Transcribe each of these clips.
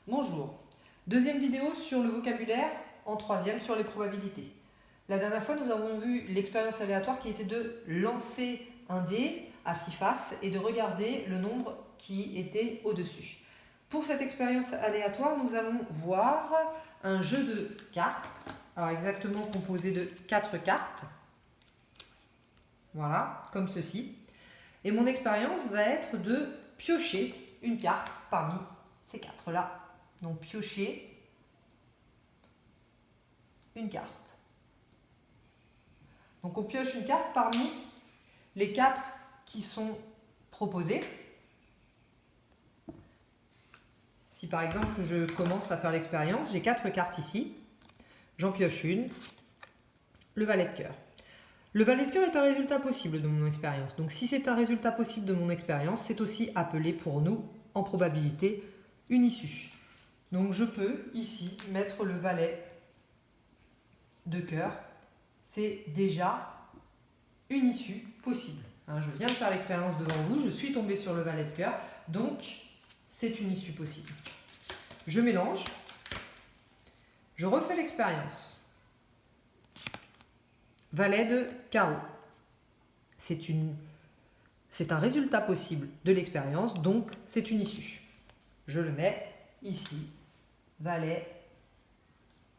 Bonjour, deuxième vidéo sur le vocabulaire, en troisième sur les probabilités. La dernière fois, nous avons vu l'expérience aléatoire qui était de lancer un dé à 6 faces et de regarder le nombre qui était au-dessus. Pour cette expérience aléatoire, nous allons voir un jeu de cartes, alors exactement composé de 4 cartes, voilà, comme ceci. Et mon expérience va être de piocher une carte parmi ces 4-là. Donc piocher une carte. Donc on pioche une carte parmi les 4 qui sont proposées. Si par exemple je commence à faire l'expérience, j'ai 4 cartes ici, j'en pioche une, le valet de cœur. Le valet de cœur est un résultat possible de mon expérience. Donc si c'est un résultat possible de mon expérience, c'est aussi appelé pour nous, en probabilité, une issue. Donc je peux ici mettre le valet de cœur. C'est déjà une issue possible. Je viens de faire l'expérience devant vous, je suis tombé sur le valet de cœur, donc c'est une issue possible. Je mélange, je refais l'expérience. Valet de carreau. C'est un résultat possible de l'expérience, donc c'est une issue. Je le mets ici, valet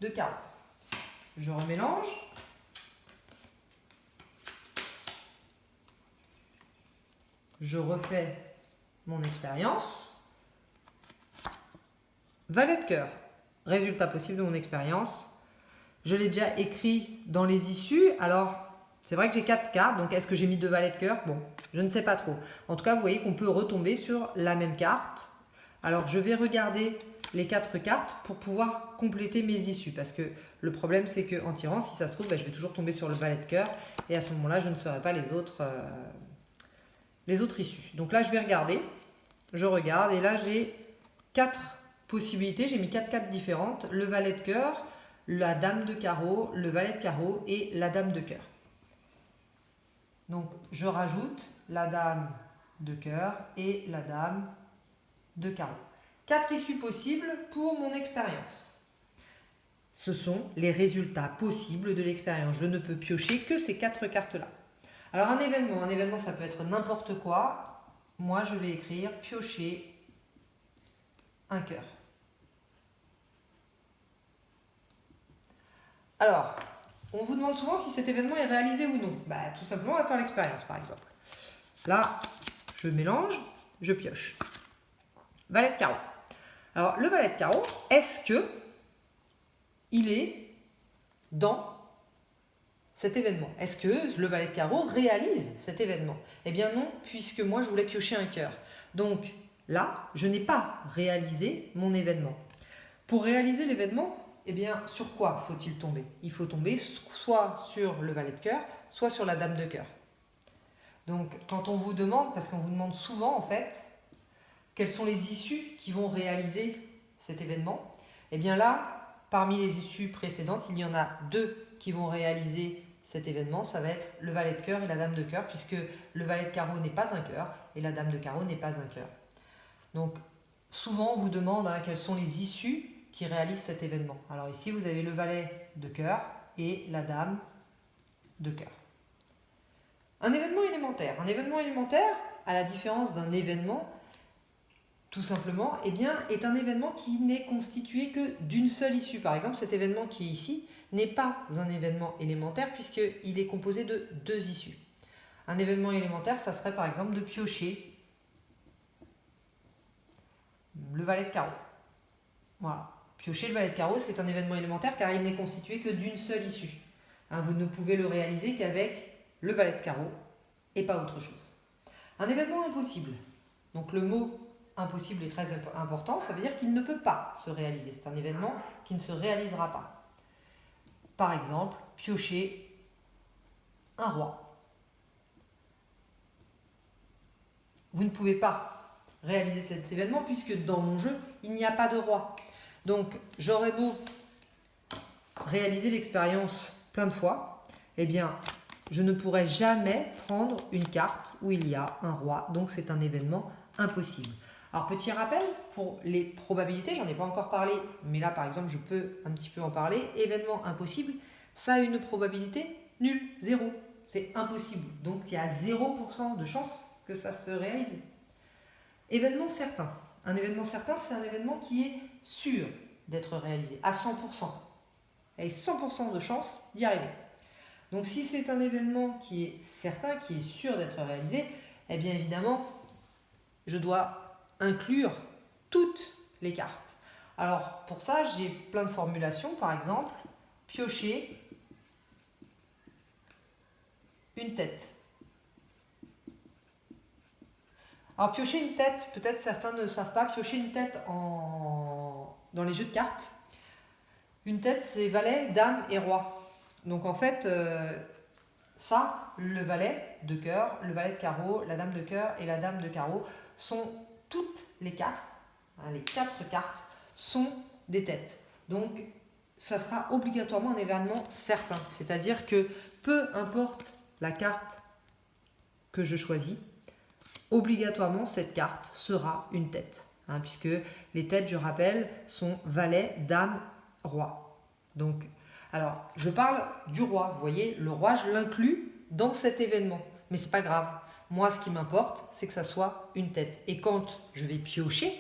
de carreau. Je remélange. Je refais mon expérience. Valet de cœur, résultat possible de mon expérience. Je l'ai déjà écrit dans les issues. Alors, c'est vrai que j'ai 4 cartes, donc est-ce que j'ai mis 2 valets de cœur? Bon, je ne sais pas trop. En tout cas, vous voyez qu'on peut retomber sur la même carte. Alors, je vais regarder les 4 cartes pour pouvoir compléter mes issues. Parce que le problème, c'est qu'en tirant, si ça se trouve, je vais toujours tomber sur le valet de cœur. Et à ce moment-là, je ne saurai pas les autres issues. Donc là, je vais regarder. Je regarde et là, j'ai 4 possibilités. J'ai mis 4 cartes différentes. Le valet de cœur, la dame de carreau, le valet de carreau et la dame de cœur. Donc, je rajoute la dame de cœur et la dame de carreau. 4 issues possibles pour mon expérience. Ce sont les résultats possibles de l'expérience. Je ne peux piocher que ces 4 cartes-là. Alors, un événement, ça peut être n'importe quoi. Moi, je vais écrire piocher un cœur. Alors, on vous demande souvent si cet événement est réalisé ou non. Tout simplement, on va faire l'expérience, par exemple. Là, je mélange, je pioche. Valet de carreau. Alors, le valet de carreau, est-ce que il est dans cet événement? Est-ce que le valet de carreau réalise cet événement? Eh bien non, puisque moi, je voulais piocher un cœur. Donc, là, je n'ai pas réalisé mon événement. Pour réaliser l'événement, eh bien, sur quoi faut-il tomber? Il faut tomber soit sur le valet de cœur, soit sur la dame de cœur. Donc, quand on vous demande, parce qu'on vous demande souvent, en fait, quelles sont les issues qui vont réaliser cet événement, eh bien là, parmi les issues précédentes, il y en a 2 qui vont réaliser cet événement. Ça va être le valet de cœur et la dame de cœur, puisque le valet de carreau n'est pas un cœur et la dame de carreau n'est pas un cœur. Donc, souvent, on vous demande quelles sont les issues qui réalise cet événement. Alors ici, vous avez le valet de cœur et la dame de cœur. Un événement élémentaire. Un événement élémentaire, à la différence d'un événement, tout simplement, eh bien, est un événement qui n'est constitué que d'une seule issue. Par exemple, cet événement qui est ici n'est pas un événement élémentaire puisqu'il est composé de 2 issues. Un événement élémentaire, ça serait par exemple de piocher le valet de carreau. Voilà. Piocher le valet de carreau, c'est un événement élémentaire car il n'est constitué que d'une seule issue. Vous ne pouvez le réaliser qu'avec le valet de carreau et pas autre chose. Un événement impossible. Donc le mot impossible est très important, ça veut dire qu'il ne peut pas se réaliser. C'est un événement qui ne se réalisera pas. Par exemple, piocher un roi. Vous ne pouvez pas réaliser cet événement puisque dans mon jeu, il n'y a pas de roi. Donc, j'aurais beau réaliser l'expérience plein de fois, eh bien, je ne pourrai jamais prendre une carte où il y a un roi. Donc, c'est un événement impossible. Alors petit rappel, pour les probabilités, j'en ai pas encore parlé, mais là par exemple je peux un petit peu en parler. Événement impossible, ça a une probabilité nulle, 0. C'est impossible. Donc il y a 0% de chance que ça se réalise. Événement certain. Un événement certain, c'est un événement qui est sûr d'être réalisé, à 100%. Et 100% de chance d'y arriver. Donc si c'est un événement qui est certain, qui est sûr d'être réalisé, eh bien évidemment, je dois inclure toutes les cartes. Alors pour ça, j'ai plein de formulations. Par exemple, piocher une tête. Alors piocher une tête, peut-être certains ne savent pas, piocher une tête dans les jeux de cartes. Une tête, c'est valet, dame et roi. Donc en fait, ça, le valet de cœur, le valet de carreau, la dame de cœur et la dame de carreau sont toutes les quatre, les 4 cartes sont des têtes. Donc ça sera obligatoirement un événement certain. C'est-à-dire que peu importe la carte que je choisis, obligatoirement cette carte sera une tête. Puisque les têtes, je rappelle, sont valet, dame, roi. Donc, alors, je parle du roi. Vous voyez, le roi, je l'inclus dans cet événement. Mais c'est pas grave. Moi, ce qui m'importe, c'est que ça soit une tête. Et quand je vais piocher,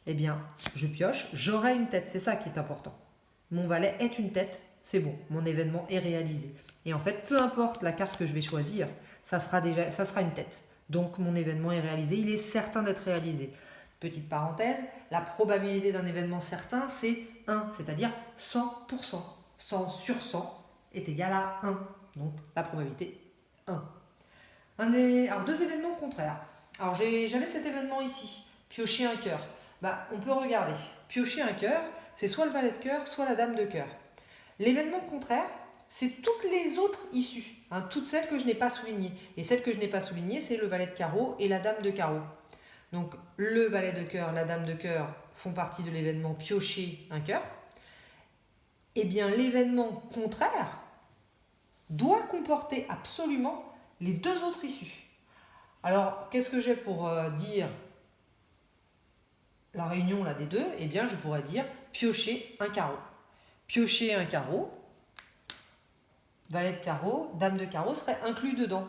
eh bien, je pioche, j'aurai une tête. C'est ça qui est important. Mon valet est une tête, c'est bon. Mon événement est réalisé. Et en fait, peu importe la carte que je vais choisir, ça sera une tête. Donc, mon événement est réalisé. Il est certain d'être réalisé. Petite parenthèse, la probabilité d'un événement certain, c'est 1, c'est-à-dire 100%. 100 sur 100 est égal à 1. Donc, la probabilité 1. Alors, 2 événements contraires. Alors, j'avais cet événement ici, piocher un cœur. On peut regarder. Piocher un cœur, c'est soit le valet de cœur, soit la dame de cœur. L'événement contraire, c'est toutes les autres issues, toutes celles que je n'ai pas soulignées. Et celles que je n'ai pas soulignées, c'est le valet de carreau et la dame de carreau. Donc, le valet de cœur, la dame de cœur font partie de l'événement piocher un cœur. Eh bien, l'événement contraire doit comporter absolument les 2 autres issues. Alors, qu'est-ce que j'ai pour dire la réunion là, des deux? Eh bien, je pourrais dire piocher un carreau. Piocher un carreau, valet de carreau, dame de carreau serait inclus dedans.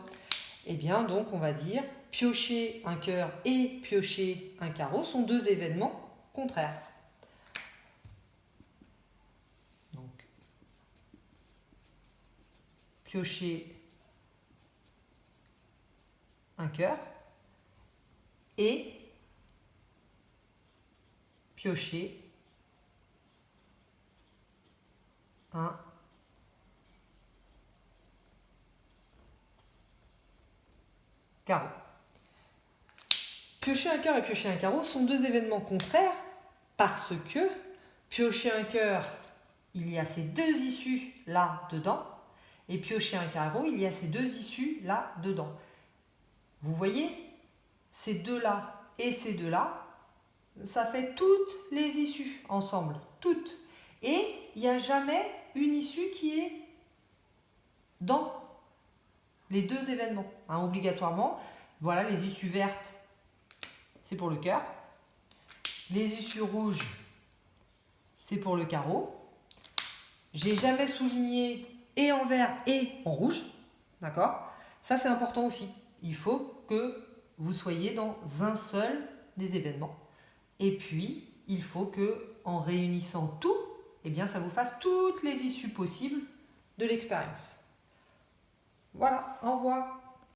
Eh bien, donc, on va dire piocher un cœur et piocher un carreau sont 2 événements contraires. Donc, piocher un cœur et piocher un carreau. Piocher un cœur et piocher un carreau sont 2 événements contraires parce que piocher un cœur, il y a ces 2 issues là-dedans, et piocher un carreau, il y a ces 2 issues là-dedans. Vous voyez, ces 2-là et ces 2-là, ça fait toutes les issues ensemble, toutes. Et il n'y a jamais une issue qui est dans les 2 événements, obligatoirement. Voilà, les issues vertes, c'est pour le cœur. Les issues rouges, c'est pour le carreau. J'ai jamais souligné et en vert et en rouge. D'accord? Ça, c'est important aussi. Il faut que vous soyez dans un seul des événements. Et puis, il faut que, en réunissant tout, eh bien, ça vous fasse toutes les issues possibles de l'expérience. Voilà, au revoir.